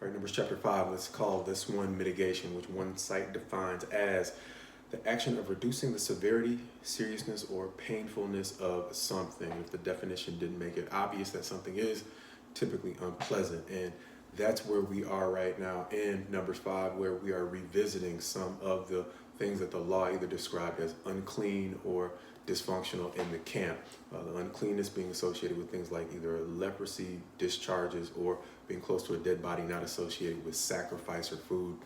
All right, Numbers chapter 5, let's call this one mitigation, which one site defines as the action of reducing the severity, seriousness, or painfulness of something. If the definition didn't make it obvious that something is typically unpleasant. And that's where we are right now in Numbers 5, where we are revisiting some of the things that the law either described as unclean or dysfunctional in the camp. The uncleanness being associated with things like either leprosy, discharges, or being close to a dead body not associated with sacrifice or food,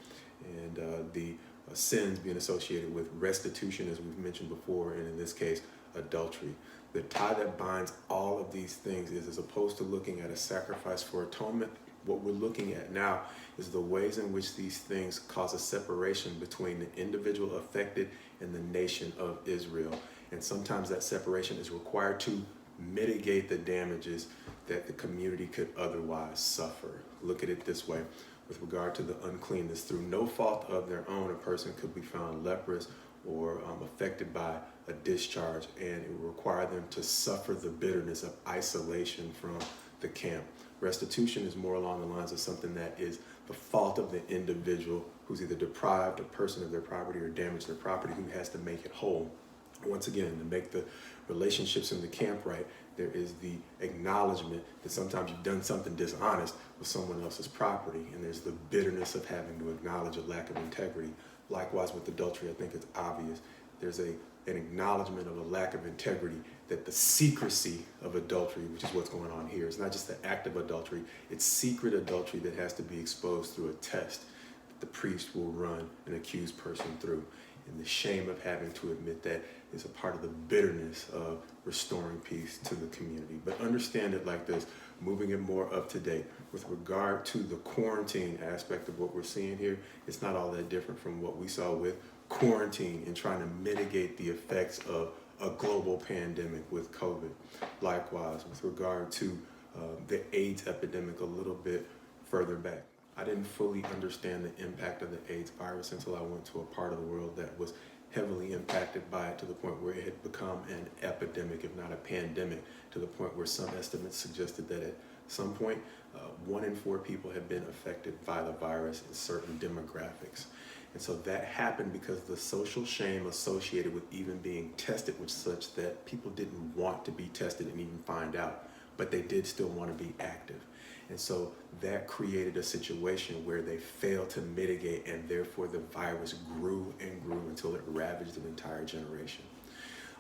and the sins being associated with restitution, as we've mentioned before, and in this case, adultery. The tie that binds all of these things is, as opposed to looking at a sacrifice for atonement, what we're looking at now is the ways in which these things cause a separation between the individual affected and the nation of Israel. And sometimes that separation is required to mitigate the damages that the community could otherwise suffer. Look at it this way. With regard to the uncleanness, through no fault of their own, a person could be found leprous or affected by a discharge, and it would require them to suffer the bitterness of isolation from the camp. Restitution is more along the lines of something that is the fault of the individual who's either deprived a person of their property or damaged their property, who has to make it whole. Once again, to make the relationships in the camp right, there is the acknowledgement that sometimes you've done something dishonest with someone else's property, and there's the bitterness of having to acknowledge a lack of integrity. Likewise with adultery, I think it's obvious. There's an acknowledgement of a lack of integrity, that the secrecy of adultery, which is what's going on here, is not just the act of adultery, it's secret adultery that has to be exposed through a test that the priest will run an accused person through. And the shame of having to admit that is a part of the bitterness of restoring peace to the community. But understand it like this, moving it more up to date. With regard to the quarantine aspect of what we're seeing here, it's not all that different from what we saw with quarantine and trying to mitigate the effects of a global pandemic with COVID. Likewise, with regard to the AIDS epidemic a little bit further back. I didn't fully understand the impact of the AIDS virus until I went to a part of the world that was heavily impacted by it, to the point where it had become an epidemic, if not a pandemic, to the point where some estimates suggested that at some point, 1 in 4 people had been affected by the virus in certain demographics. And so that happened because the social shame associated with even being tested was such that people didn't want to be tested and even find out, but they did still want to be active. And so that created a situation where they failed to mitigate, and therefore the virus grew and grew until it ravaged an entire generation.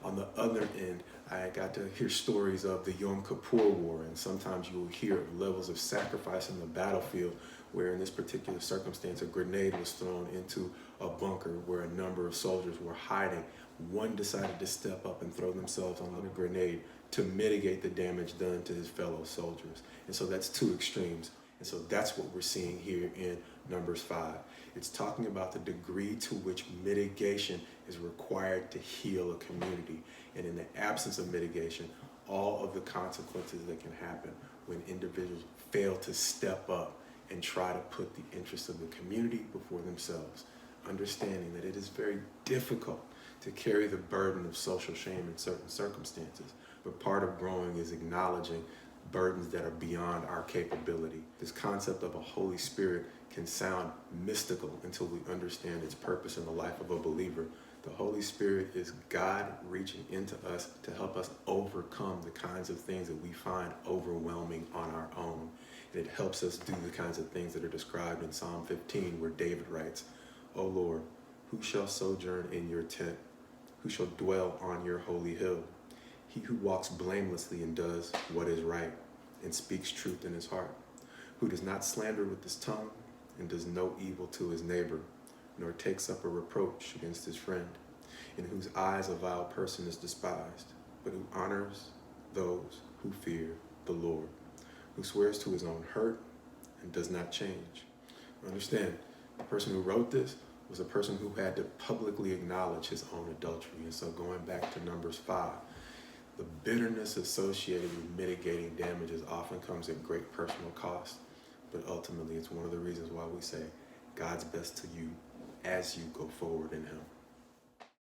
On the other end, I got to hear stories of the Yom Kippur War, and sometimes you will hear of levels of sacrifice in the battlefield, where in this particular circumstance, a grenade was thrown into a bunker where a number of soldiers were hiding. One decided to step up and throw themselves on the grenade to mitigate the damage done to his fellow soldiers. And so that's two extremes. And so that's what we're seeing here in Numbers 5. It's talking about the degree to which mitigation is required to heal a community. And in the absence of mitigation, all of the consequences that can happen when individuals fail to step up and try to put the interests of the community before themselves. Understanding that it is very difficult to carry the burden of social shame in certain circumstances. But part of growing is acknowledging burdens that are beyond our capability. This concept of a Holy Spirit can sound mystical until we understand its purpose in the life of a believer. The Holy Spirit is God reaching into us to help us overcome the kinds of things that we find overwhelming on our own. And it helps us do the kinds of things that are described in Psalm 15, where David writes, "O Lord, who shall sojourn in your tent? Who shall dwell on your holy hill? He who walks blamelessly and does what is right and speaks truth in his heart, who does not slander with his tongue and does no evil to his neighbor, nor takes up a reproach against his friend, in whose eyes a vile person is despised, but who honors those who fear the Lord, who swears to his own hurt and does not change." Understand, the person who wrote this was a person who had to publicly acknowledge his own adultery. And so going back to Numbers 5, the bitterness associated with mitigating damages often comes at great personal cost, but ultimately it's one of the reasons why we say God's best to you as you go forward in Him.